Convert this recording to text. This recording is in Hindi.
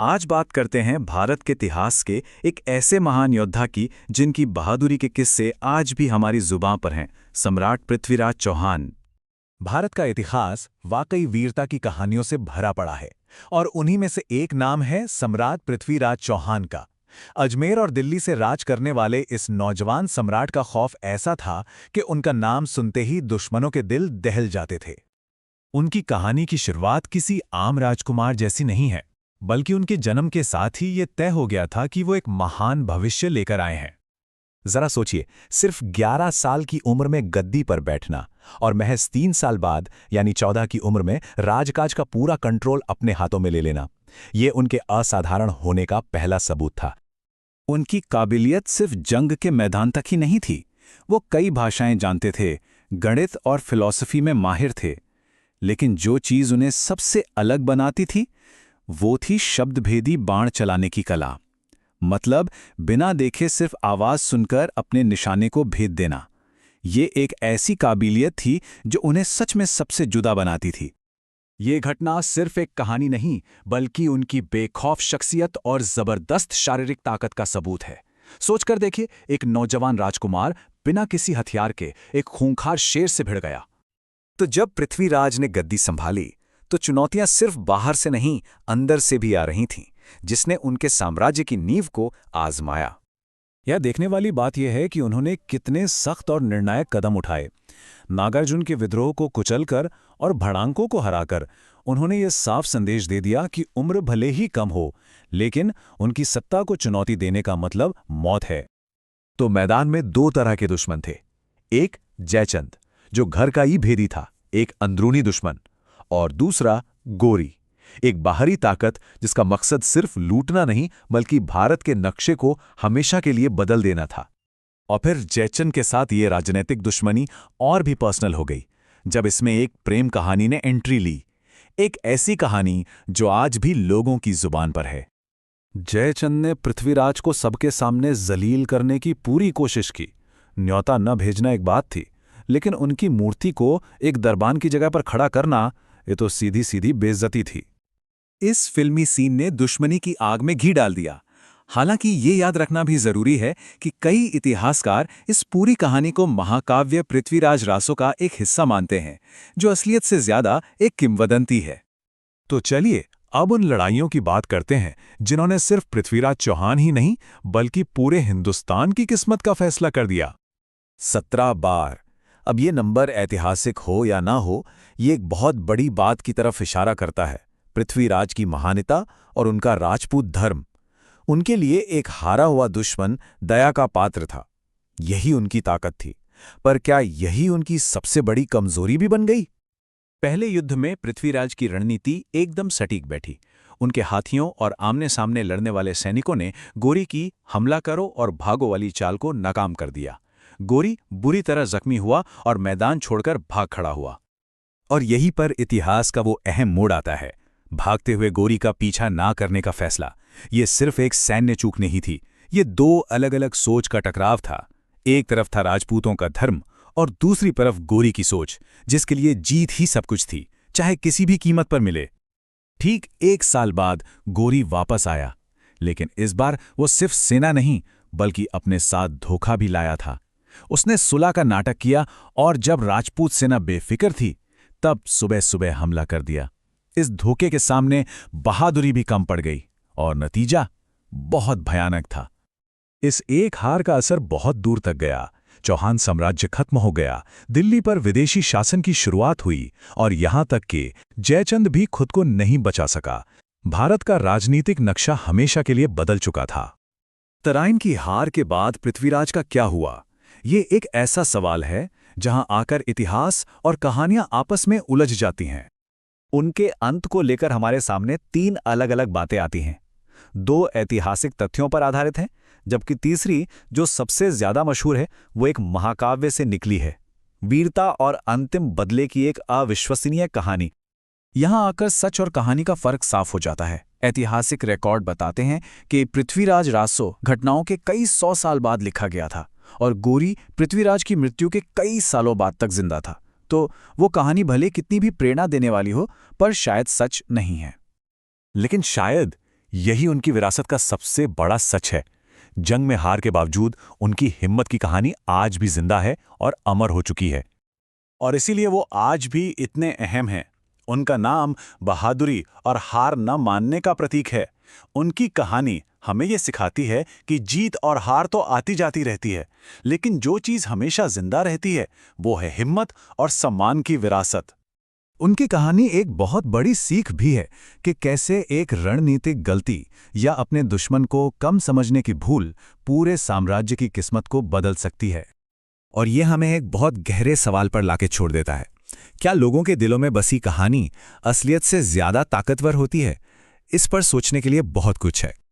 आज बात करते हैं भारत के इतिहास के एक ऐसे महान योद्धा की जिनकी बहादुरी के किस्से आज भी हमारी जुबां पर हैं, सम्राट पृथ्वीराज चौहान। भारत का इतिहास वाकई वीरता की कहानियों से भरा पड़ा है और उन्हीं में से एक नाम है सम्राट पृथ्वीराज चौहान का। अजमेर और दिल्ली से राज करने वाले इस नौजवान सम्राट का खौफ ऐसा था कि उनका नाम सुनते ही दुश्मनों के दिल दहल जाते थे। उनकी कहानी की शुरुआत किसी आम राजकुमार जैसी नहीं है, बल्कि उनके जन्म के साथ ही ये तय हो गया था कि वो एक महान भविष्य लेकर आए हैं। जरा सोचिए, सिर्फ 11 साल की उम्र में गद्दी पर बैठना और महज 3 साल बाद यानी 14 की उम्र में राजकाज का पूरा कंट्रोल अपने हाथों में ले लेना, ये उनके असाधारण होने का पहला सबूत था। उनकी काबिलियत सिर्फ जंग के मैदान तक ही नहीं थी, वो कई भाषाएं जानते थे, गणित और फिलॉसफी में माहिर थे। लेकिन जो चीज़ उन्हें सबसे अलग बनाती थी वो थी शब्दभेदी बाण चलाने की कला। मतलब बिना देखे सिर्फ आवाज सुनकर अपने निशाने को भेद देना। ये एक ऐसी काबिलियत थी जो उन्हें सच में सबसे जुदा बनाती थी। ये घटना सिर्फ एक कहानी नहीं, बल्कि उनकी बेखौफ शख्सियत और जबरदस्त शारीरिक ताकत का सबूत है। सोचकर देखिए, एक नौजवान राजकुमार बिना किसी हथियार के एक खूंखार शेर से भिड़ गया। तो जब पृथ्वीराज ने गद्दी संभाली तो चुनौतियां सिर्फ बाहर से नहीं, अंदर से भी आ रही थीं, जिसने उनके साम्राज्य की नींव को आजमाया। यह देखने वाली बात यह है कि उन्होंने कितने सख्त और निर्णायक कदम उठाए। नागार्जुन के विद्रोह को कुचलकर और भड़ांकों को हराकर उन्होंने ये साफ संदेश दे दिया कि उम्र भले ही कम हो, लेकिन उनकी सत्ता को चुनौती देने का मतलब मौत है। तो मैदान में 2 तरह के दुश्मन थे। एक जयचंद, जो घर का ही भेदी था, एक अंदरूनी दुश्मन, और दूसरा गोरी, एक बाहरी ताकत जिसका मकसद सिर्फ लूटना नहीं बल्कि भारत के नक्शे को हमेशा के लिए बदल देना था। और फिर जयचंद के साथ ये राजनीतिक दुश्मनी और भी पर्सनल हो गई जब इसमें एक प्रेम कहानी ने एंट्री ली। एक ऐसी कहानी जो आज भी लोगों की जुबान पर है। जयचंद ने पृथ्वीराज को सबके सामने जलील करने की पूरी कोशिश की। न्योता न भेजना एक बात थी, लेकिन उनकी मूर्ति को एक दरबान की जगह पर खड़ा करना, ये तो सीधी सीधी बेइज्जती थी। इस फिल्मी सीन ने दुश्मनी की आग में घी डाल दिया। हालांकि ये याद रखना भी जरूरी है कि कई इतिहासकार इस पूरी कहानी को महाकाव्य पृथ्वीराज रासो का एक हिस्सा मानते हैं, जो असलियत से ज्यादा एक किंवदंती है। तो चलिए अब उन लड़ाइयों की बात करते हैं जिन्होंने सिर्फ पृथ्वीराज चौहान ही नहीं बल्कि पूरे हिंदुस्तान की किस्मत का फैसला कर दिया। 17 बार। अब ये नंबर ऐतिहासिक हो या ना हो, ये एक बहुत बड़ी बात की तरफ इशारा करता है। पृथ्वीराज की महानता और उनका राजपूत धर्म। उनके लिए एक हारा हुआ दुश्मन दया का पात्र था। यही उनकी ताकत थी। पर क्या यही उनकी सबसे बड़ी कमजोरी भी बन गई? पहले युद्ध में पृथ्वीराज की रणनीति एकदम सटीक बैठी। उनके हाथियों और आमने सामने लड़ने वाले सैनिकों ने गोरी की हमला करो और भागो वाली चाल को नाकाम कर दिया। गोरी बुरी तरह जख्मी हुआ और मैदान छोड़कर भाग खड़ा हुआ। और यहीं पर इतिहास का वो अहम मोड़ आता है। भागते हुए गोरी का पीछा ना करने का फैसला, ये सिर्फ एक सैन्य चूक नहीं थी, ये 2 अलग अलग सोच का टकराव था। एक तरफ था राजपूतों का धर्म और दूसरी तरफ गोरी की सोच, जिसके लिए जीत ही सब कुछ थी, चाहे किसी भी कीमत पर मिले। ठीक 1 साल बाद गोरी वापस आया, लेकिन इस बार वो सिर्फ सेना नहीं बल्कि अपने साथ धोखा भी लाया था। उसने सुलह का नाटक किया और जब राजपूत सेना बेफिक्र थी तब सुबह सुबह हमला कर दिया। इस धोखे के सामने बहादुरी भी कम पड़ गई और नतीजा बहुत भयानक था। इस एक हार का असर बहुत दूर तक गया। चौहान साम्राज्य खत्म हो गया, दिल्ली पर विदेशी शासन की शुरुआत हुई और यहां तक कि जयचंद भी खुद को नहीं बचा सका। भारत का राजनीतिक नक्शा हमेशा के लिए बदल चुका था। तराइन की हार के बाद पृथ्वीराज का क्या हुआ? ये एक ऐसा सवाल है जहां आकर इतिहास और कहानियां आपस में उलझ जाती हैं। उनके अंत को लेकर हमारे सामने 3 अलग अलग बातें आती हैं। 2 ऐतिहासिक तथ्यों पर आधारित हैं, जबकि तीसरी, जो सबसे ज्यादा मशहूर है, वो एक महाकाव्य से निकली है। वीरता और अंतिम बदले की एक अविश्वसनीय कहानी। यहां आकर सच और कहानी का फर्क साफ हो जाता है। ऐतिहासिक रिकॉर्ड बताते हैं कि पृथ्वीराज रासो घटनाओं के कई 100 साल बाद लिखा गया था और गोरी पृथ्वीराज की मृत्यु के कई सालों बाद तक जिंदा था। तो वो कहानी भले कितनी भी प्रेरणा देने वाली हो, पर शायद सच नहीं है। लेकिन शायद यही उनकी विरासत का सबसे बड़ा सच है। जंग में हार के बावजूद उनकी हिम्मत की कहानी आज भी जिंदा है और अमर हो चुकी है। और इसीलिए वो आज भी इतने अहम हैं। उनका नाम बहादुरी और हार न मानने का प्रतीक है। उनकी कहानी हमें ये सिखाती है कि जीत और हार तो आती जाती रहती है, लेकिन जो चीज़ हमेशा जिंदा रहती है वो है हिम्मत और सम्मान की विरासत। उनकी कहानी एक बहुत बड़ी सीख भी है कि कैसे एक रणनीतिक गलती या अपने दुश्मन को कम समझने की भूल पूरे साम्राज्य की किस्मत को बदल सकती है। और ये हमें एक बहुत गहरे सवाल पर लाके छोड़ देता है। क्या लोगों के दिलों में बसी कहानी असलियत से ज्यादा ताकतवर होती है? इस पर सोचने के लिए बहुत कुछ है।